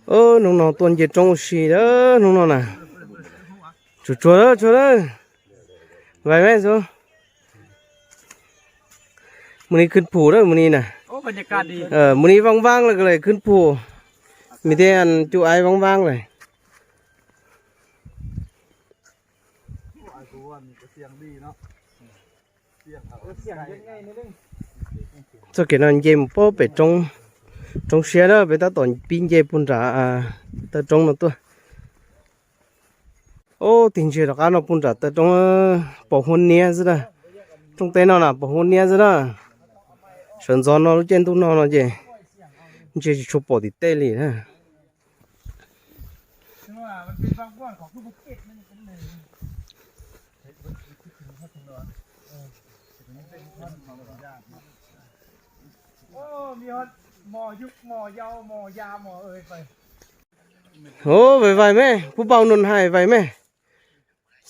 ơ nông nó tuần gì trong xì đó nông nó nè chúa đó vậy mấy số mình điขึ้นผูđó mình đi nè โอ้บรรยากาศดี mình đi vang vang là cái nàyขึ้นผูmình thấy ăn chú ai vang vang này เสียงดีเนาะเสียงยังไงนิดนึง cho cái này dêm po về trong xe đó về ta toàn pin dây bún trả ta trong nó tôi ô tình chuyện là nó bún trả ta trong bảo hôn nia rồi đó trong tay nó là bảo hôn nia rồi đó sườn gió nó trên tu nó gì chỉ chụp bỏ thì tê liền ha มันเป็นบางก้อนของผู้บุกเก็ตนั่นเองเลยโอ้มีฮอตหมอยุกหมอยาวหมอยาหมอเอ่ยไป ô vậy mẹผู้เบาหนุนหายvậy mẹ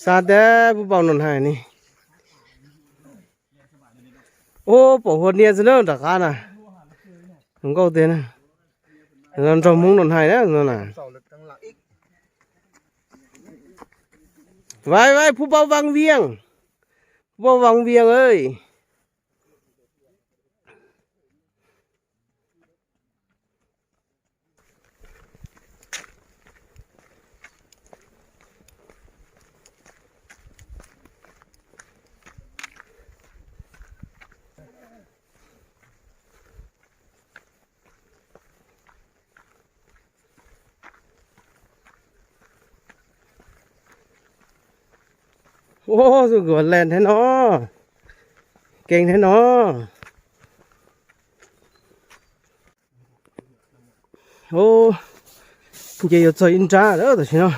sao thếผู้เบาหนุนหายนี่ô bảo hôn nia rồi đó đặc ăn à không có tiền à nó trong muốn hồn hay đó nó nè vai phú bao vang viêng ơi ô rồi gọi lên thế nó kinh thế nó ô giờ yo chơi in ra đó rồi nó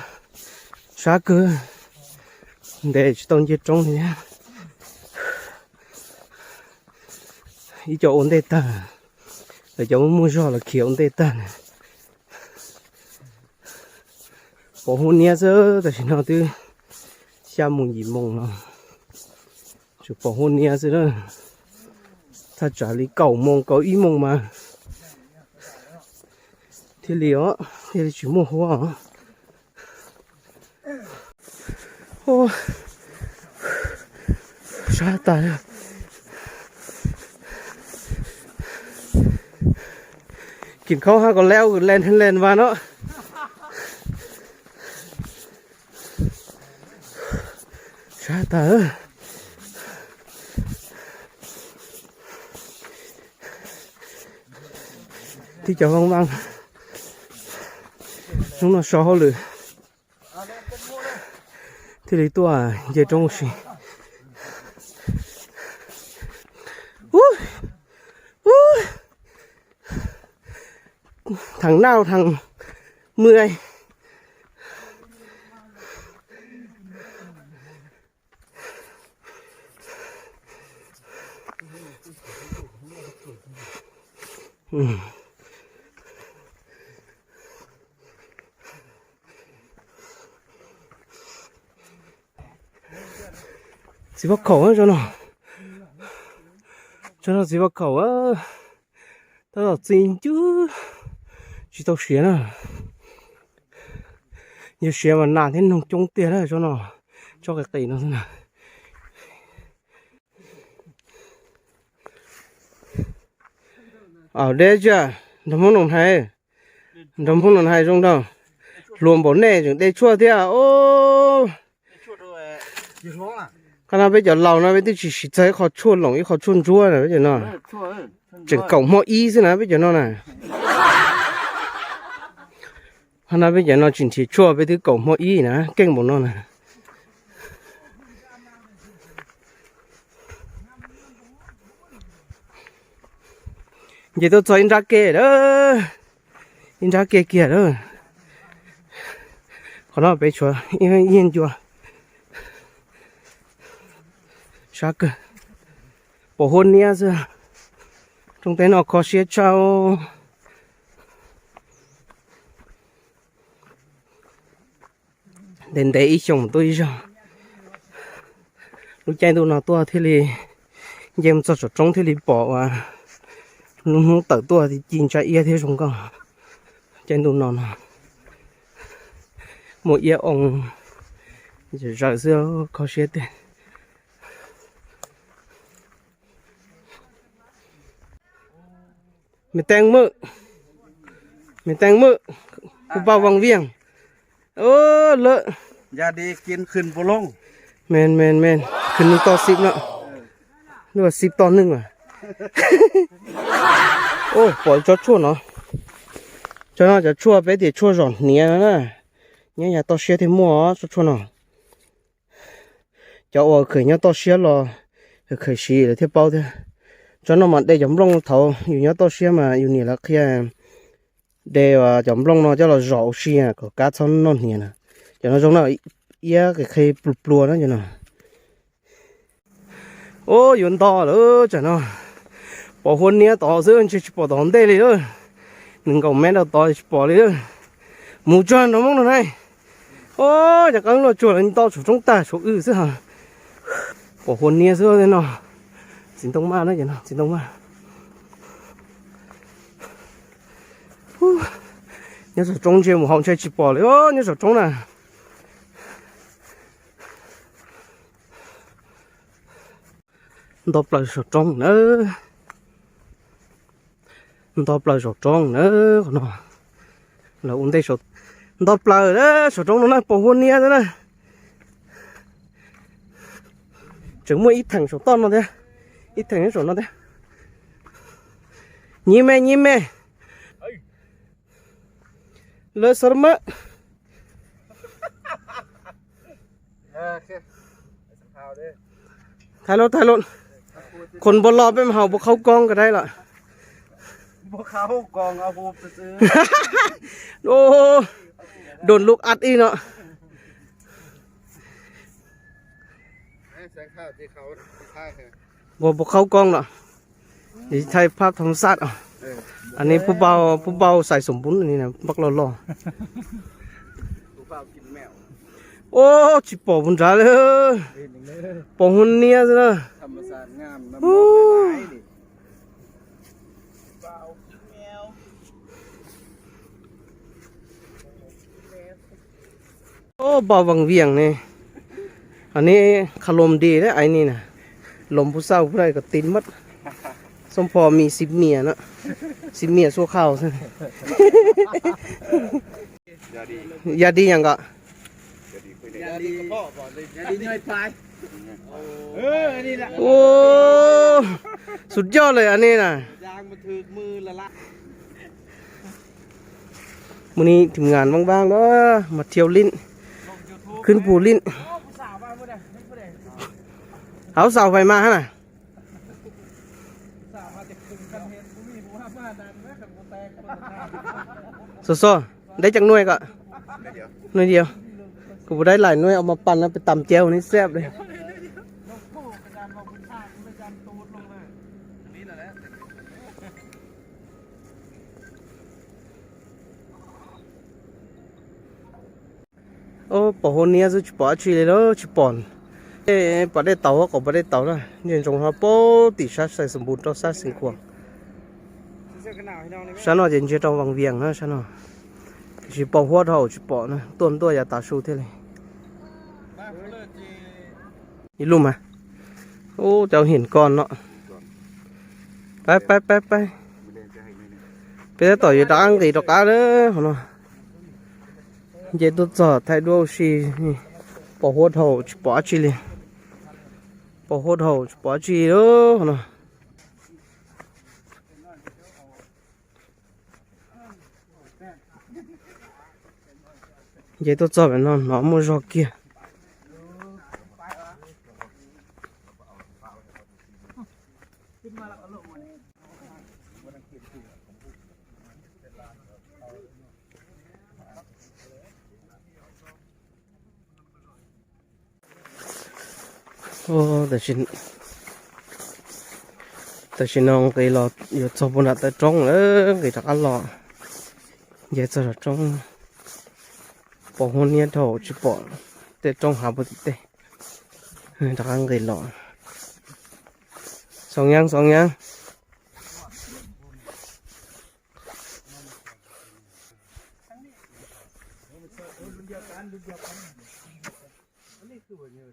sao cơ để tông chết trong thì nhá ý chỗ ổn định ta ở chỗ mua cho là kiểu ổn định ta này bỏ hôn nhé chứ rồi nó từ xa mùng gì mùng nó chụp bỏ hôn nia chứ đó ta trả lý cầu mùng cầu ý mùng mà thì liều thì chỉ mua hoa ô sao ta kiếm khâu ha còn leo lên vào nó sao ta thì cho văng văng chúng nó xóa lửa thì lấy tua về trong xí thằng nào thằng 10 chỉ bắt khẩu cho nó chỉ bắt khẩu á tao là xin chứ chỉ tao xé nè nhiều xé mà nản thế nông trông tiền đấy cho nó cho cái cây nó thế nào ở đây chưa đâm không nồng hay trong đâu luồn bốn này chúng đây chua thế à ô cái nào bây giờ lẩu nó bây giờ chỉ thấy khó chua lỏng ít khó chua chua này bây giờ nó chừng cổng mọi y thế này bây giờ nó này cái nào bây giờ nó chỉ chua với thứ cổng mọi y nè kinh một nó này giờ tôi cho in ra kê đó in ra kê kia đó còn nó bé chua yên chua sao cơ bỏ hôn nia chưa trong tay nó có xe trao đến đấy ý chồng tôi rồi lúc chạy tôi nó tua thế thì em cho trong thế thì bỏ và nó tự tua thì chín trái ia thế xong cơ chạy tôi nó một yêu ông giờ rỡ xưa có xe tiền mình tăng mơ cụ bao vòng viềng ơ lợ อย่าดีกินขึ้นบ่ลง menขึ้นต่อสิบเนาะนึกว่าสิบต่อหนึ่งอ่ะ โอ้ปล่อยจอดชั่วเนาะจอดจะชั่วไปเดี๋ยวชั่วร้อนเนี่ยนะเนี่ยอย่าต่อเสียที่มัวจอดชั่วเนาะจะเอาเคยเนี่ยต่อเสียหรอเคยสีเลยที่เป้าเถอะจอดน้ำมันได้ยำลงเท่าอยู่เนี่ยต่อเสียมาอยู่นี่ละแค่เดี๋ยวยำลงเนาะจะเรารอเสียก็การซ้อนนอนเนี่ยนะจะเราจงเนาะเอี้ยก็เคยปลัวนะจะเนาะโอ้ยนต่อเลยจะเนาะพอคนเนี้ยต่อซื้อจะปอต่อได้เลยหนึ่งกับแม่เราต่อจะปอเลยหมูจานเรามองหน่อยโอ้ยจากนั้นเราจวดอันต่อสุดตรงตาสุดซื้อฮะพอคนเนี้ยซื้อเลยเนาะสินตรงมาแล้วจะเนาะสินตรงมาเนี่ยสุดตรงเชียวหมูหอมใช้จะปอเลยโอ้เนี่ยสุดตรงน่ะต่อปลายสุดตรงเนอะต่อปลายสุดตรงเนอะคนน่ะเราอุ้มได้สุดต่อปลายเนอะสุดตรงนั่นปะหัวเนี้ยนั่นถึงมื่ออีถังสุดต้นมาเด้อีถังสุดนั่นเด้ยิ้มแม่เลิศสมะถ่ายรถคนบนรอไปมาเห่าพวกเขากองก็ได้ล่ะ พวกเขากองเอาไปซื้อ โอ้โดนลูกอัดอีเนาะ แสงข้าวที่เขาท่าแค่ พวกเขากองเนาะนี่ไทยภาพธรรมชาติอ่ะอันนี้ผู้เบาใส่สมบูรณ์อันนี้นะบักหล่อ ผู้เฝ้ากินแมว โอ้ชิปอบุญจ้าเลยปอหุ่นเนี้ยซะนะ ธรรมศาสตร์งามน้ำ โอ้ มันไหลดิเฝ้ากินแมว โอ้เบาวังเวียงนี่อันนี้คารมดีนะไอ้นี่นะลมผู้เศร้าผู้ใดก็ตินมัดสมพอมีสิบเมียนะสิบเมียสู้ข้าวซะ อย่าดี อย่าดีอย่างก็ อย่าดีก็พ่อก่อนเลยอย่าดีเงยปลายนี่แหละ โอ้สุดยอดเลยอันนี้นะ ยางมันถือมือละ มื้อนี้ทีมงานบ้างๆเด้อมาเที่ยวลิ้นขึ้นภูลิ้นเอาเสาไฟมาฮะน่ะโซ่ๆได้จักหน่วยก็หน่วยเดียวกูบ่ได้หลายหน่วยเอามาปั่นแล้วไปตำแจ่วนี่แซ่บเลยโอ้ปะโหเนี้ยจะปอชีเลยแล้วชิปอนปะได้เต่าก็ปะได้เต่านะเนี่ยจงหาโปติชัดใส่สมบูรณ์ต่อสัตว์สิ่งของฉันว่าจะจะต้องวางเวียงนะฉันว่าชิปอหัวเท่าชิปอนะตัวอย่าตาชูเท่าเลยนี่รู้ไหมโอ้เจ้าเห็นก่อนเนาะไปไปต่ออยู่ดังthì đọc cá đó hả nó vậy tôi giờ thay đua xì bỏ hốt hậu bỏ chi liền bỏ hốt hậu bỏ chi đó hả nó vậy tôi giờ phải nó mua giò kia ô tại xin ông cái lọ yêu cho bọn ta trong nữa cái chắc ăn lọ vậy cho là trong bỏ hôn nhiên thổ chỉ bỏ để trong hào bột tê chắc ăn cái lọ xong nhang รุ่นเดียวกันรุ่นเดียวกันอันนี้คือว่าเนี่ย